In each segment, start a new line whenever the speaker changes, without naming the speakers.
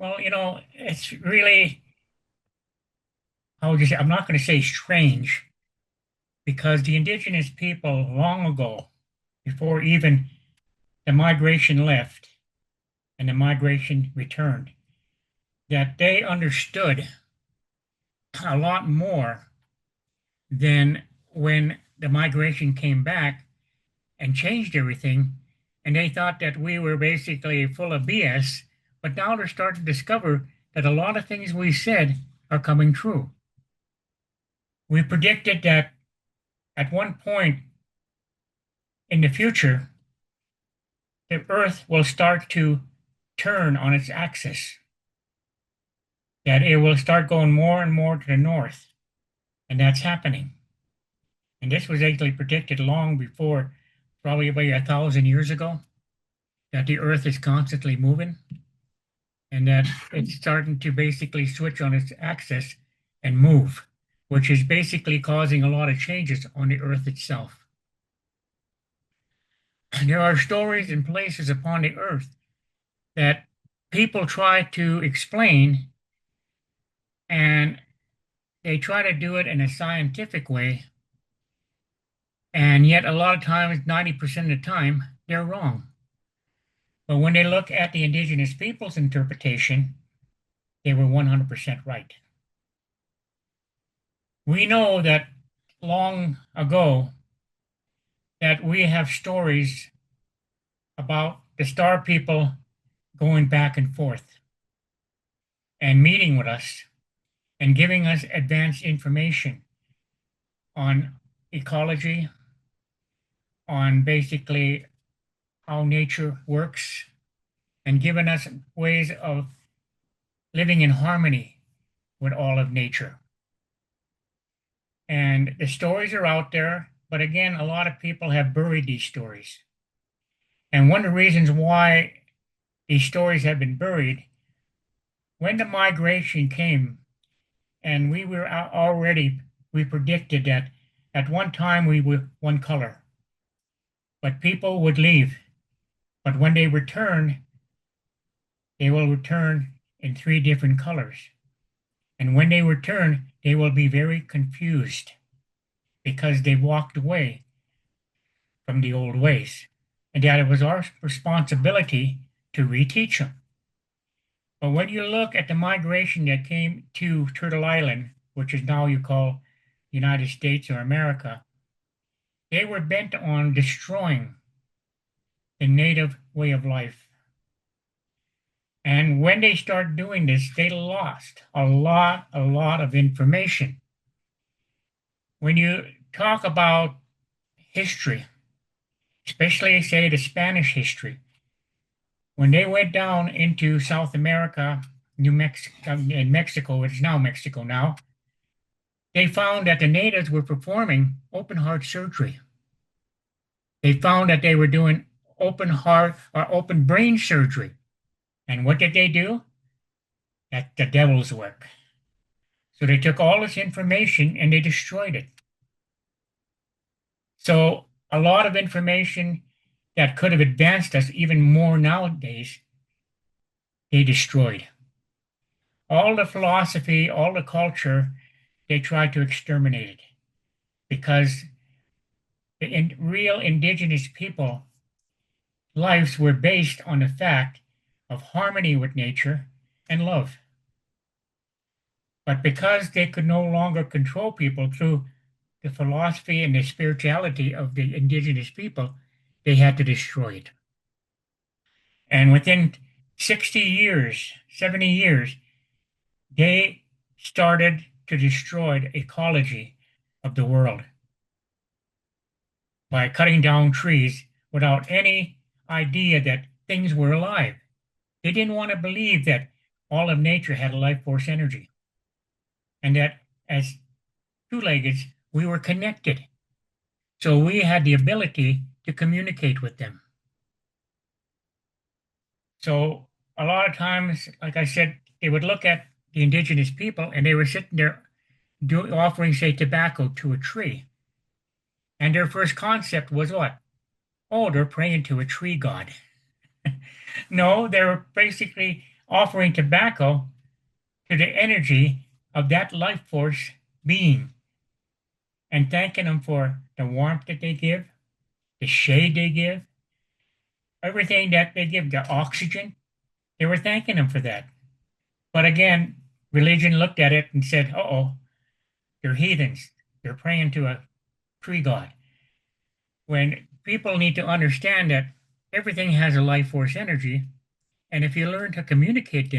Well, it's really, how would you say, I'm not going to say strange, because the indigenous people long ago, before even the migration left and the migration returned, that they understood a lot more than when the migration came back and changed everything. And they thought that we were basically full of BS, but now they're starting to discover that a lot of things we said are coming true. We predicted that at one point in the future, the Earth will start to turn on its axis, that it will start going more and more to the north. And that's happening. And this was actually predicted long before, probably about 1,000 years ago, that the Earth is constantly moving and that it's starting to basically switch on its axis and move, which is basically causing a lot of changes on the Earth itself. And there are stories and places upon the Earth that people try to explain, and they try to do it in a scientific way, and yet a lot of times, 90% of the time, they're wrong. But when they look at the indigenous people's interpretation, they were 100% right. We know that long ago that we have stories about the star people going back and forth and meeting with us and giving us advanced information on ecology, on basically how nature works, and giving us ways of living in harmony with all of nature. And the stories are out there, but again, a lot of people have buried these stories. And one of the reasons why these stories have been buried, when the migration came, and we were already, we predicted that at one time we were one color, but people would leave. But when they return, they will return in three different colors. And when they return, they will be very confused because they walked away from the old ways. And that it was our responsibility to reteach them. But when you look at the migration that came to Turtle Island, which is now you call United States or America, they were bent on destroying the native way of life. And when they started doing this, they lost a lot of information. When you talk about history, especially say the Spanish history, when they went down into South America, New Mexico, and Mexico, which is now Mexico now, they found that the natives were performing open heart surgery. They found that they were doing open heart or open brain surgery. And what did they do? That's the devil's work. So they took all this information and they destroyed it. So a lot of information that could have advanced us even more nowadays, they destroyed. All the philosophy, all the culture, they tried to exterminate it because the real indigenous people lives were based on the fact of harmony with nature and love. But because they could no longer control people through the philosophy and the spirituality of the indigenous people, they had to destroy it. And within 60 years, 70 years, they started to destroy the ecology of the world by cutting down trees without any idea that things were alive. They didn't want to believe that all of nature had a life force energy and that as two-leggeds, we were connected. So we had the ability to communicate with them. So a lot of times, like I said, they would look at the indigenous people and they were sitting there offering, say, tobacco to a tree. And their first concept was what? Oh, they're praying to a tree god. No, they're basically offering tobacco to the energy of that life force being and thanking them for the warmth that they give, the shade they give, everything that they give, the oxygen. They were thanking them for that. But again, religion looked at it and said, uh-oh, they're heathens. They're praying to a tree god. When people need to understand that everything has a life force energy, and if you learn to communicate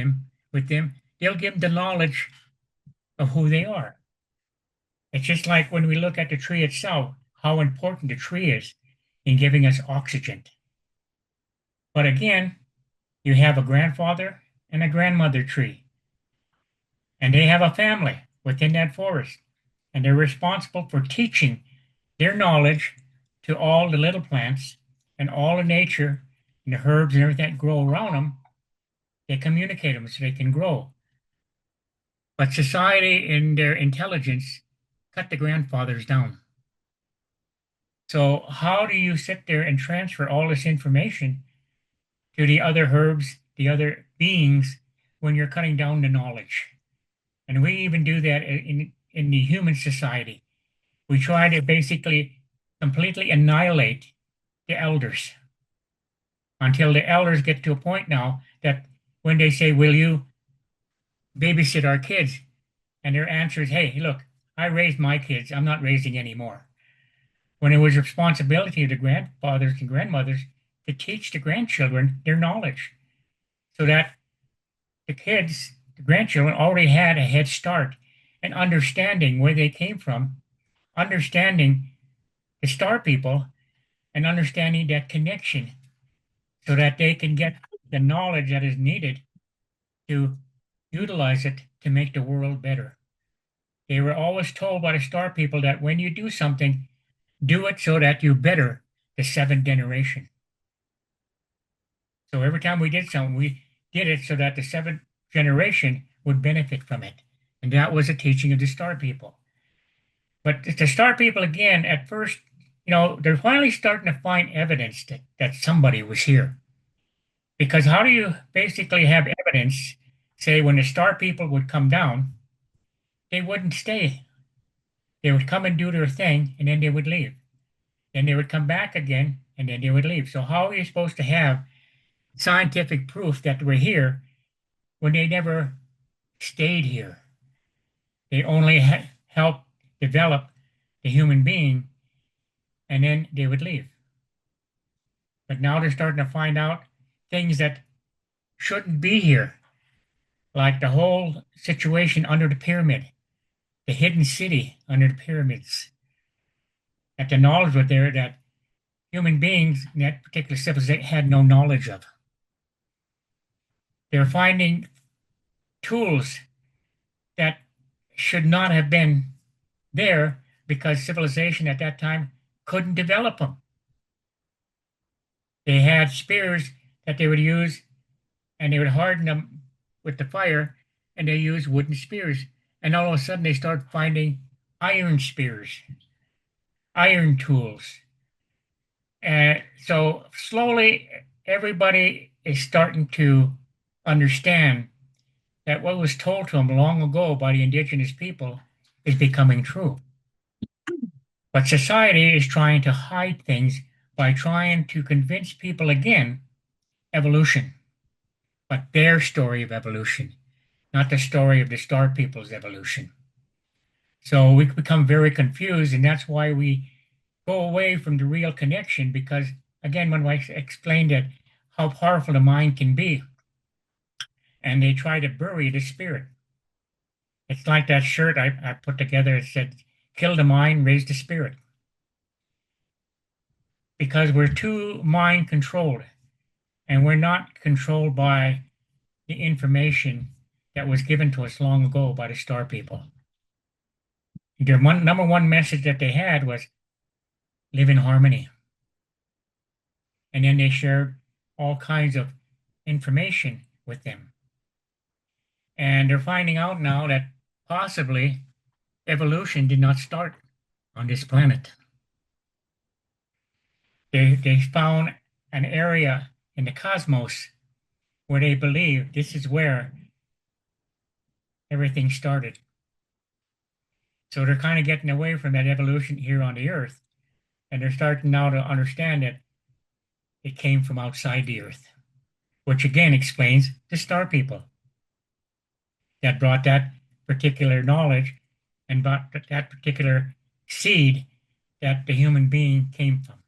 with them, they'll give the knowledge of who they are. It's just like when we look at the tree itself, how important the tree is in giving us oxygen. But again, you have a grandfather and a grandmother tree, and they have a family within that forest, and they're responsible for teaching their knowledge to all the little plants and all the nature and the herbs and everything that grow around them. They communicate them so they can grow. But society, in their intelligence, cut the grandfathers down. So how do you sit there and transfer all this information to the other herbs, the other beings, when you're cutting down the knowledge? And we even do that in the human society. We try to basically completely annihilate the elders until the elders get to a point now that when they say, will you babysit our kids? And their answer is, hey, look, I raised my kids. I'm not raising any more. When it was responsibility of the grandfathers and grandmothers to teach the grandchildren their knowledge so that the kids, the grandchildren, already had a head start in understanding where they came from, understanding the star people, and understanding that connection so that they can get the knowledge that is needed to utilize it to make the world better. They were always told by the star people that when you do something, do it so that you better the seventh generation. So every time we did something, we did it so that the seventh generation would benefit from it. And that was a teaching of the star people. But the star people, again, at first, they're finally starting to find evidence that somebody was here. Because how do you basically have evidence, say, when the star people would come down, they wouldn't stay. They would come and do their thing, and then they would leave. Then they would come back again, and then they would leave. So how are you supposed to have scientific proof that we're here when they never stayed here? They only helped develop the human being, and then they would leave. But now they're starting to find out things that shouldn't be here, like the whole situation under the pyramid, the hidden city under the pyramids. That the knowledge was there that human beings in that particular civilization had no knowledge of. They're finding tools that should not have been there because civilization at that time couldn't develop them. They had spears that they would use and they would harden them with the fire and they used wooden spears. And all of a sudden they start finding iron spears, iron tools. And so slowly everybody is starting to understand that what was told to them long ago by the indigenous people is becoming true. But society is trying to hide things by trying to convince people again evolution, but their story of evolution, not the story of the star people's evolution. So we become very confused, and that's why we go away from the real connection because, again, when I explained that how powerful the mind can be, and they try to bury the spirit. It's like that shirt I put together. It said, kill the mind, raise the spirit. Because we're too mind controlled and we're not controlled by the information that was given to us long ago by the star people. Their number one message that they had was live in harmony. And then they shared all kinds of information with them. And they're finding out now that possibly evolution did not start on this planet. They found an area in the cosmos where they believe this is where everything started. So they're kind of getting away from that evolution here on the earth, and they're starting now to understand that it came from outside the earth, which again explains the star people that brought that particular knowledge and brought that particular seed that the human being came from.